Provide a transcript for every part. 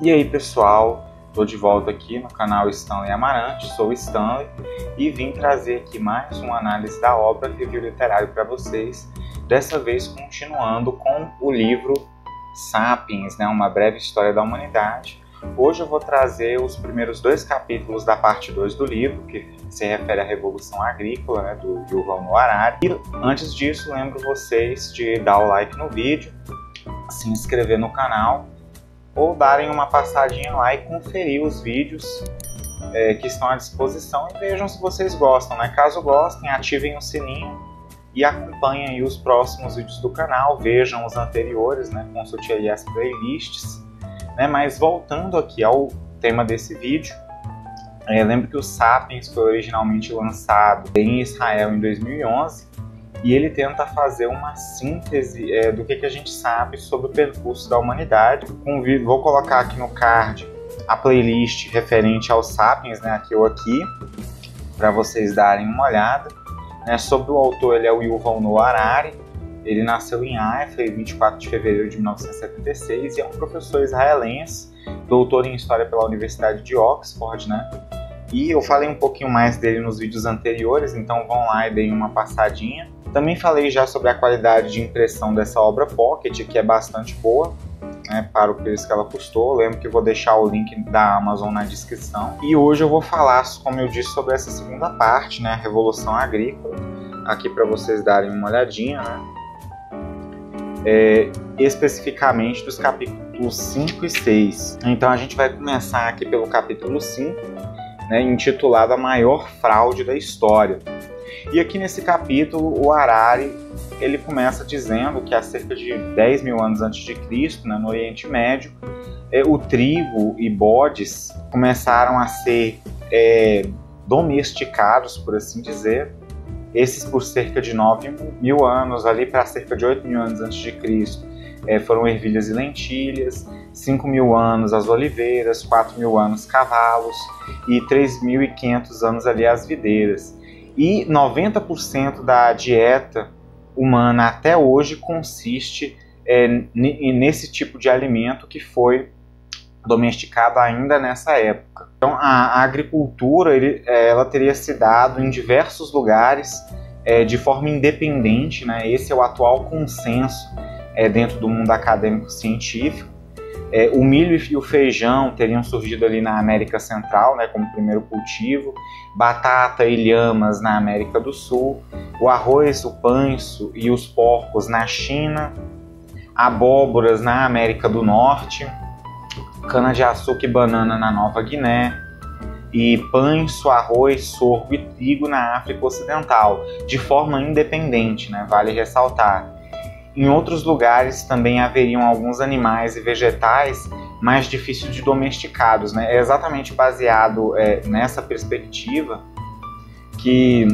E aí pessoal, estou de volta aqui no canal Stanley Amarante, sou o Stanley e vim trazer aqui mais uma análise da obra Review Literário para vocês, dessa vez continuando com o livro Sapiens, uma breve história da humanidade. Hoje eu vou trazer os primeiros 2 capítulos da parte 2 do livro, que se refere à Revolução Agrícola, do Yuval Noah Harari. E antes disso, lembro vocês de dar o like no vídeo, se inscrever no canal, ou darem uma passadinha lá e conferir os vídeos que estão à disposição e vejam se vocês gostam, Caso gostem, ativem o sininho e acompanhem aí os próximos vídeos do canal, vejam os anteriores, consulte aí as playlists. Mas voltando aqui ao tema desse vídeo, lembro que o Sapiens foi originalmente lançado em Israel em 2011 e ele tenta fazer uma síntese do que a gente sabe sobre o percurso da humanidade. Vou colocar aqui no card a playlist referente ao Sapiens, aqui ou aqui, para vocês darem uma olhada. Sobre o autor, ele é o Yuval Noah Harari. Ele nasceu em Haifa em 24 de fevereiro de 1976 e é um professor israelense, doutor em História pela Universidade de Oxford, E eu falei um pouquinho mais dele nos vídeos anteriores, então vão lá e deem uma passadinha. Também falei já sobre a qualidade de impressão dessa obra Pocket, que é bastante boa, para o preço que ela custou. Lembro que vou deixar o link da Amazon na descrição. E hoje eu vou falar, como eu disse, sobre essa segunda parte, a Revolução Agrícola, aqui para vocês darem uma olhadinha, especificamente dos capítulos 5 e 6. Então a gente vai começar aqui pelo capítulo 5, intitulado A Maior Fraude da História. E aqui nesse capítulo o Harari ele começa dizendo que há cerca de 10 mil anos antes de Cristo, no Oriente Médio, o trigo e bodes começaram a ser domesticados, por assim dizer. Esses por cerca de 9 mil anos, ali para cerca de 8 mil anos antes de Cristo, foram ervilhas e lentilhas, 5 mil anos as oliveiras, 4 mil anos cavalos e 3.500 anos ali as videiras. E 90% da dieta humana até hoje consiste nesse tipo de alimento que foi domesticado ainda nessa época. Então a agricultura ela teria se dado em diversos lugares de forma independente, Esse é o atual consenso dentro do mundo acadêmico científico. O milho e o feijão teriam surgido ali na América Central, como primeiro cultivo, batata e lhamas na América do Sul, o arroz, o panço e os porcos na China, abóboras na América do Norte, cana-de-açúcar e banana na Nova Guiné, e panço, arroz, sorgo e trigo na África Ocidental, de forma independente, vale ressaltar. Em outros lugares também haveriam alguns animais e vegetais mais difíceis de domesticados. É exatamente baseado nessa perspectiva que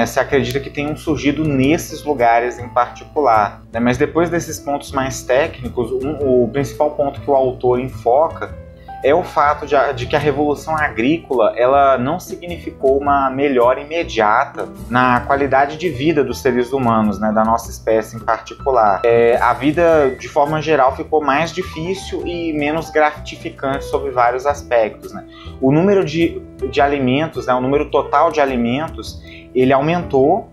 se acredita que tenham surgido nesses lugares em particular. Mas depois desses pontos mais técnicos, o principal ponto que o autor enfoca é o fato de que a Revolução Agrícola ela não significou uma melhora imediata na qualidade de vida dos seres humanos, da nossa espécie em particular. A vida, de forma geral, ficou mais difícil e menos gratificante sob vários aspectos. O número de alimentos, o número total de alimentos, ele aumentou.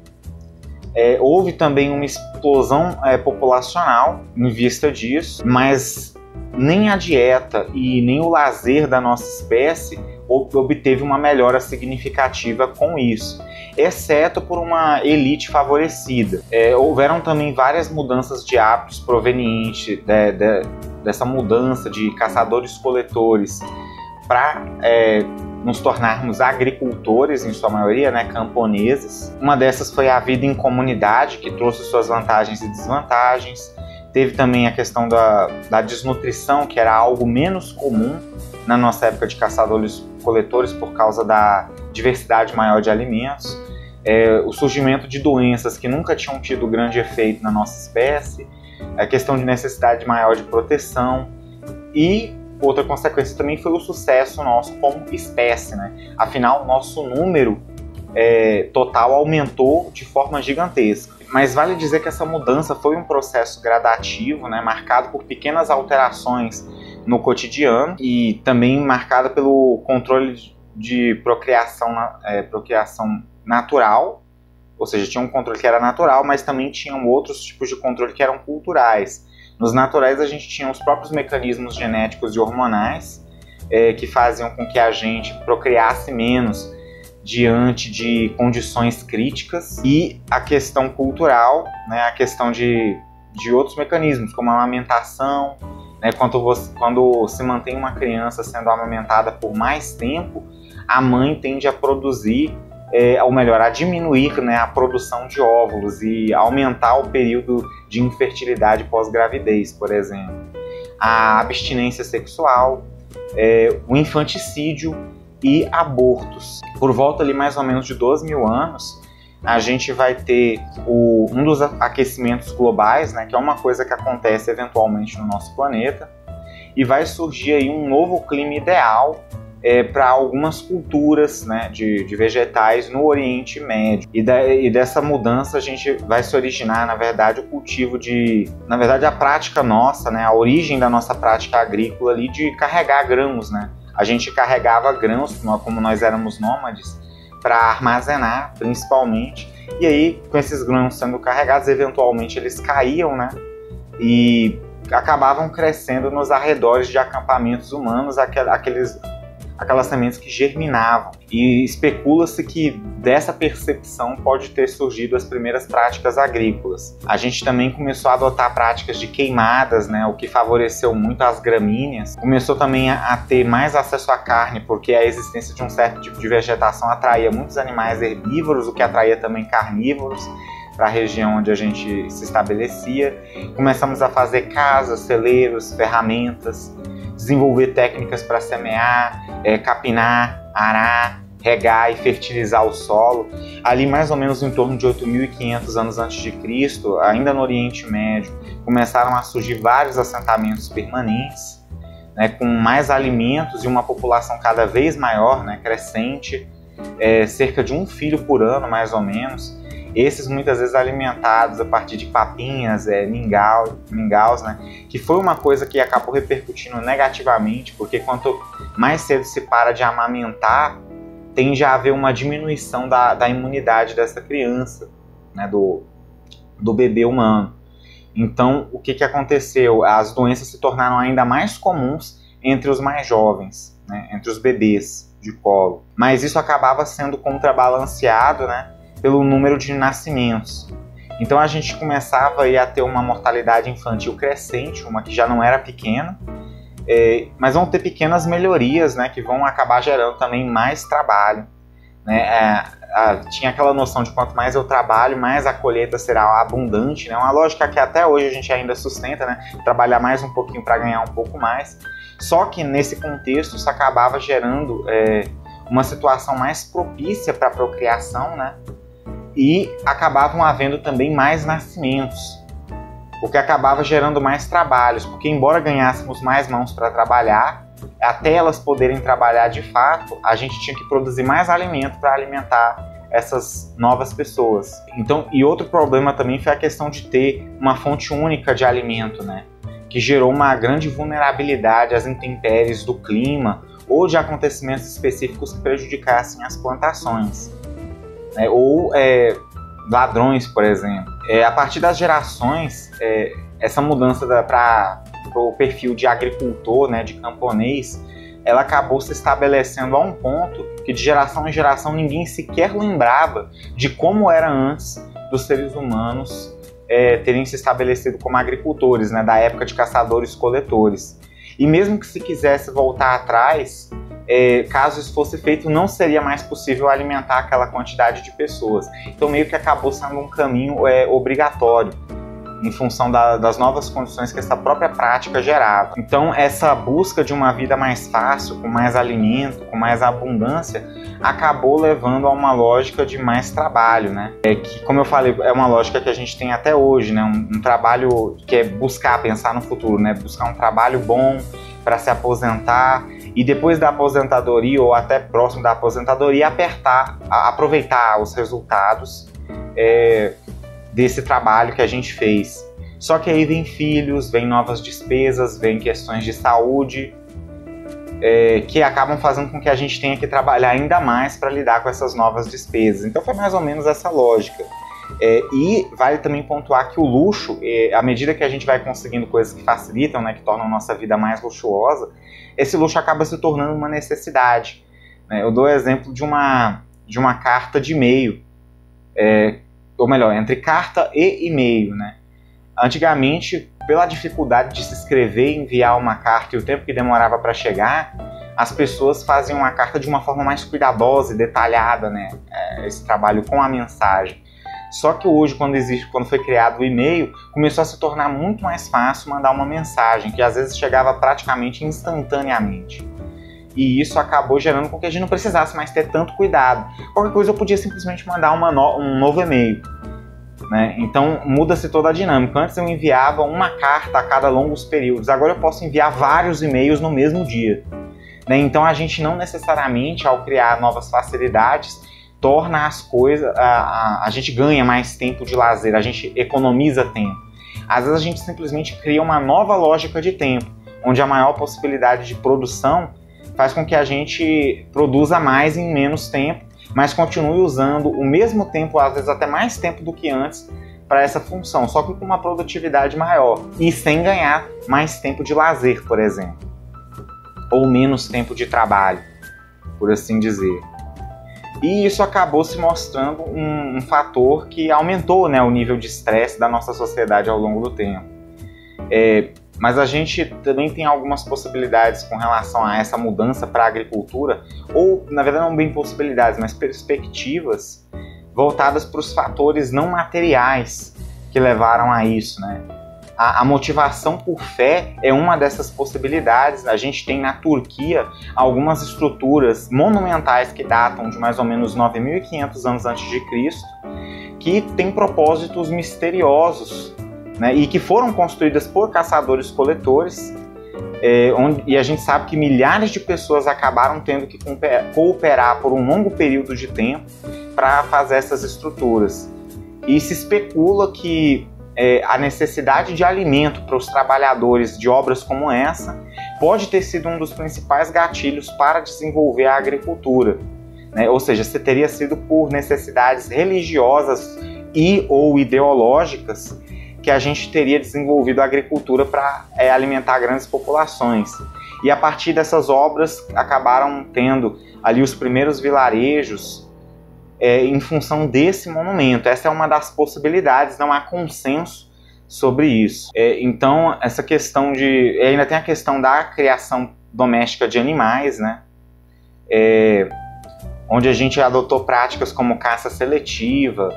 Houve também uma explosão populacional em vista disso, mas nem a dieta e nem o lazer da nossa espécie obteve uma melhora significativa com isso, exceto por uma elite favorecida. Houveram também várias mudanças de hábitos provenientes dessa mudança de caçadores-coletores para nos tornarmos agricultores, em sua maioria, camponeses. Uma dessas foi a vida em comunidade, que trouxe suas vantagens e desvantagens. Teve também a questão da desnutrição, que era algo menos comum na nossa época de caçadores-coletores por causa da diversidade maior de alimentos. O surgimento de doenças que nunca tinham tido grande efeito na nossa espécie. A questão de necessidade maior de proteção. E outra consequência também foi o sucesso nosso como espécie. Afinal, nosso número total aumentou de forma gigantesca. Mas vale dizer que essa mudança foi um processo gradativo, marcado por pequenas alterações no cotidiano e também marcada pelo controle de procriação natural, ou seja, tinha um controle que era natural, mas também tinham outros tipos de controle que eram culturais. Nos naturais a gente tinha os próprios mecanismos genéticos e hormonais que faziam com que a gente procriasse menos diante de condições críticas, e a questão cultural, né, a questão de outros mecanismos, como a amamentação, né, quando se mantém uma criança sendo amamentada por mais tempo, a mãe tende a produzir, ou melhor, a diminuir, né, a produção de óvulos e aumentar o período de infertilidade pós-gravidez, por exemplo. A abstinência sexual, o infanticídio e abortos. Por volta ali mais ou menos de 2.000 anos, a gente vai ter um dos aquecimentos globais, né, que é uma coisa que acontece eventualmente no nosso planeta, e vai surgir aí um novo clima ideal para algumas culturas, né, de vegetais no Oriente Médio. E dessa mudança a gente vai se originar, na verdade, o cultivo na verdade, a prática nossa, né, a origem da nossa prática agrícola ali de carregar grãos, né? A gente carregava grãos, como nós éramos nômades, para armazenar, principalmente. E aí, com esses grãos sendo carregados, eventualmente eles caíam, né? E acabavam crescendo nos arredores de acampamentos humanos, aquelas sementes que germinavam. E especula-se que dessa percepção pode ter surgido as primeiras práticas agrícolas. A gente também começou a adotar práticas de queimadas, né, o que favoreceu muito as gramíneas. Começou também a ter mais acesso à carne, porque a existência de um certo tipo de vegetação atraía muitos animais herbívoros, o que atraía também carnívoros para a região onde a gente se estabelecia. Começamos a fazer casas, celeiros, ferramentas, desenvolver técnicas para semear, capinar, arar, regar e fertilizar o solo. Ali mais ou menos em torno de 8.500 anos antes de Cristo, ainda no Oriente Médio, começaram a surgir vários assentamentos permanentes, né, com mais alimentos e uma população cada vez maior, né, crescente, cerca de 1 filho por ano mais ou menos. Esses muitas vezes alimentados a partir de papinhas, mingaus, né? Que foi uma coisa que acabou repercutindo negativamente, porque quanto mais cedo se para de amamentar, tende a haver uma diminuição da imunidade dessa criança, né? Do bebê humano. Então, o que aconteceu? As doenças se tornaram ainda mais comuns entre os mais jovens, né? Entre os bebês de colo. Mas isso acabava sendo contrabalanceado, né, pelo número de nascimentos. Então a gente começava aí a ter uma mortalidade infantil crescente, uma que já não era pequena, mas vão ter pequenas melhorias, né, que vão acabar gerando também mais trabalho, né? Tinha aquela noção de quanto mais eu trabalho, mais a colheita será abundante, né? Uma lógica que até hoje a gente ainda sustenta, né? Trabalhar mais um pouquinho para ganhar um pouco mais. Só que nesse contexto isso acabava gerando uma situação mais propícia para a procriação, né? E acabavam havendo também mais nascimentos, o que acabava gerando mais trabalhos, porque embora ganhássemos mais mãos para trabalhar, até elas poderem trabalhar de fato, a gente tinha que produzir mais alimento para alimentar essas novas pessoas. Então, e outro problema também foi a questão de ter uma fonte única de alimento, né? Que gerou uma grande vulnerabilidade às intempéries do clima ou de acontecimentos específicos que prejudicassem as plantações. Ou ladrões, por exemplo. A partir das gerações, essa mudança para o perfil de agricultor, né, de camponês, ela acabou se estabelecendo a um ponto que de geração em geração ninguém sequer lembrava de como era antes dos seres humanos terem se estabelecido como agricultores, né, da época de caçadores-coletores. E mesmo que se quisesse voltar atrás, caso isso fosse feito, não seria mais possível alimentar aquela quantidade de pessoas. Então meio que acabou sendo um caminho obrigatório, em função das novas condições que essa própria prática gerava. Então essa busca de uma vida mais fácil, com mais alimento, com mais abundância, acabou levando a uma lógica de mais trabalho, né? Que, como eu falei, é uma lógica que a gente tem até hoje, né? Um trabalho que é buscar, pensar no futuro, né? Buscar um trabalho bom para se aposentar, e depois da aposentadoria ou até próximo da aposentadoria aproveitar os resultados desse trabalho que a gente fez. Só que aí vem filhos, vem novas despesas, vem questões de saúde, que acabam fazendo com que a gente tenha que trabalhar ainda mais para lidar com essas novas despesas. Então foi mais ou menos essa lógica. E vale também pontuar que o luxo, à medida que a gente vai conseguindo coisas que facilitam, né, que tornam a nossa vida mais luxuosa, esse luxo acaba se tornando uma necessidade. Eu dou o exemplo de uma carta de e-mail, ou melhor, entre carta e e-mail, né? Antigamente, pela dificuldade de se escrever e enviar uma carta e o tempo que demorava para chegar, as pessoas faziam a carta de uma forma mais cuidadosa e detalhada, né? Esse trabalho com a mensagem. Só que hoje, quando foi criado o e-mail, começou a se tornar muito mais fácil mandar uma mensagem, que às vezes chegava praticamente instantaneamente. E isso acabou gerando com que a gente não precisasse mais ter tanto cuidado. Qualquer coisa eu podia simplesmente mandar um novo e-mail, né? Então muda-se toda a dinâmica. Antes eu enviava uma carta a cada longos períodos, agora eu posso enviar vários e-mails no mesmo dia, né? Então a gente não necessariamente, ao criar novas facilidades, torna as coisas, a gente ganha mais tempo de lazer, a gente economiza tempo. Às vezes a gente simplesmente cria uma nova lógica de tempo, onde a maior possibilidade de produção faz com que a gente produza mais em menos tempo, mas continue usando o mesmo tempo, às vezes até mais tempo do que antes, para essa função, só que com uma produtividade maior e sem ganhar mais tempo de lazer, por exemplo, ou menos tempo de trabalho, por assim dizer. E isso acabou se mostrando um fator que aumentou, né, o nível de estresse da nossa sociedade ao longo do tempo. Mas a gente também tem algumas possibilidades com relação a essa mudança para a agricultura, ou, na verdade, não bem possibilidades, mas perspectivas voltadas para os fatores não materiais que levaram a isso, né? A motivação por fé é uma dessas possibilidades. A gente tem na Turquia algumas estruturas monumentais que datam de mais ou menos 9.500 anos antes de Cristo, que têm propósitos misteriosos, né, e que foram construídas por caçadores-coletores, e a gente sabe que milhares de pessoas acabaram tendo que cooperar por um longo período de tempo para fazer essas estruturas. E se especula que a necessidade de alimento para os trabalhadores de obras como essa pode ter sido um dos principais gatilhos para desenvolver a agricultura, né? Ou seja, se teria sido por necessidades religiosas e ou ideológicas que a gente teria desenvolvido a agricultura para alimentar grandes populações. E a partir dessas obras acabaram tendo ali os primeiros vilarejos em função desse monumento. Essa é uma das possibilidades, não há consenso sobre isso. Então, essa questão de... ainda tem a questão da criação doméstica de animais, né? Onde a gente adotou práticas como caça seletiva,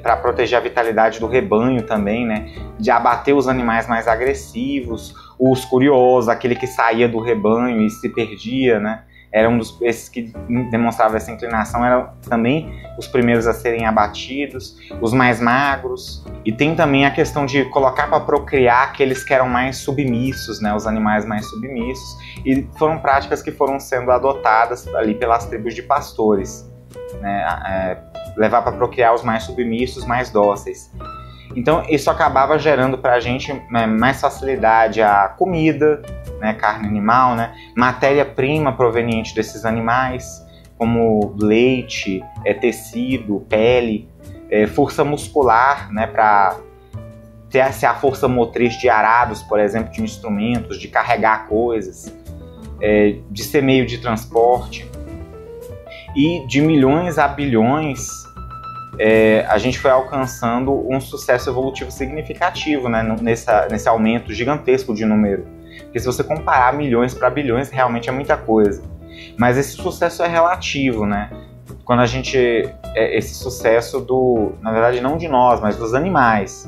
para proteger a vitalidade do rebanho também, né? De abater os animais mais agressivos, os curiosos, aquele que saía do rebanho e se perdia, né? Era esses que demonstravam essa inclinação, eram também os primeiros a serem abatidos, os mais magros. E tem também a questão de colocar para procriar aqueles que eram mais submissos, né, os animais mais submissos. E foram práticas que foram sendo adotadas ali pelas tribos de pastores, né, levar para procriar os mais submissos, mais dóceis. Então isso acabava gerando para a gente mais facilidade à comida, né, carne animal, né, matéria-prima proveniente desses animais, como leite, tecido, pele, força muscular, né, para ter a força motriz de arados, por exemplo, de instrumentos, de carregar coisas, de ser meio de transporte. E de milhões a bilhões, a gente foi alcançando um sucesso evolutivo significativo, né, nesse aumento gigantesco de número. Porque se você comparar milhões para bilhões, realmente é muita coisa. Mas esse sucesso é relativo, né? Quando a gente... esse sucesso na verdade, não de nós, mas dos animais.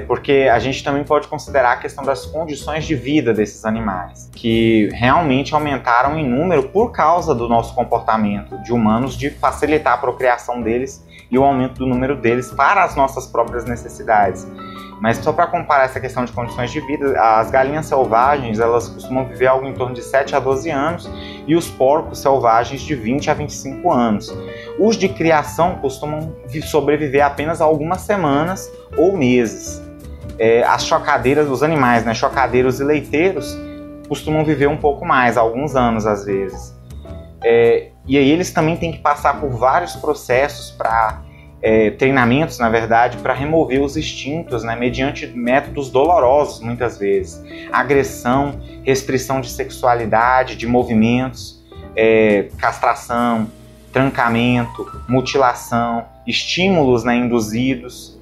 Porque a gente também pode considerar a questão das condições de vida desses animais, que realmente aumentaram em número por causa do nosso comportamento de humanos, de facilitar a procriação deles e o aumento do número deles para as nossas próprias necessidades. Mas só para comparar essa questão de condições de vida, as galinhas selvagens elas costumam viver algo em torno de 7 a 12 anos e os porcos selvagens de 20 a 25 anos. Os de criação costumam sobreviver apenas algumas semanas ou meses. As chocadeiras, os animais, né, chocadeiros e leiteiros, costumam viver um pouco mais, alguns anos às vezes. E aí eles também têm que passar por vários processos treinamentos, na verdade, para remover os instintos, né, mediante métodos dolorosos, muitas vezes. Agressão, restrição de sexualidade, de movimentos, castração, trancamento, mutilação, estímulos, né, induzidos.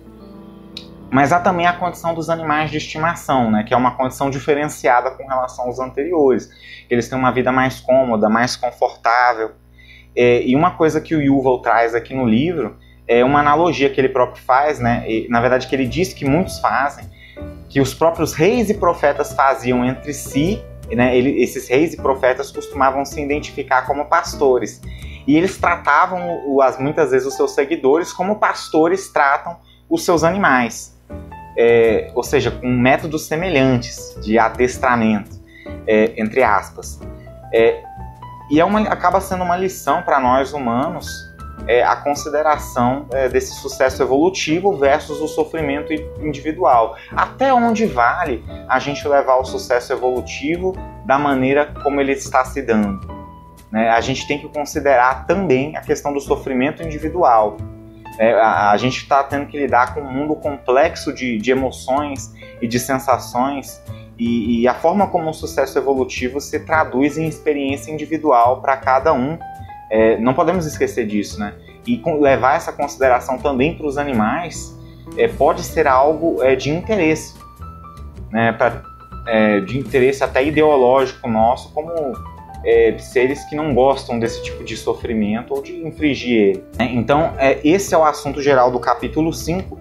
Mas há também a condição dos animais de estimação, né, que é uma condição diferenciada com relação aos anteriores. Eles têm uma vida mais cômoda, mais confortável. E uma coisa que o Yuval traz aqui no livro é uma analogia que ele próprio faz, né? E, na verdade, que ele diz que muitos fazem, que os próprios reis e profetas faziam entre si, né? Esses reis e profetas costumavam se identificar como pastores. E eles tratavam, muitas vezes, os seus seguidores como pastores tratam os seus animais. Ou seja, com métodos semelhantes de adestramento, entre aspas. E acaba sendo uma lição para nós humanos, a consideração desse sucesso evolutivo versus o sofrimento individual. Até onde vale a gente levar o sucesso evolutivo da maneira como ele está se dando, né? A gente tem que considerar também a questão do sofrimento individual. A gente está tendo que lidar com um mundo complexo de emoções e de sensações, e a forma como o sucesso evolutivo se traduz em experiência individual para cada um. Não podemos esquecer disso, né? E levar essa consideração também para os animais pode ser algo de interesse, né? De interesse até ideológico nosso, como seres que não gostam desse tipo de sofrimento ou de infligir ele. Então, esse é o assunto geral do capítulo 5.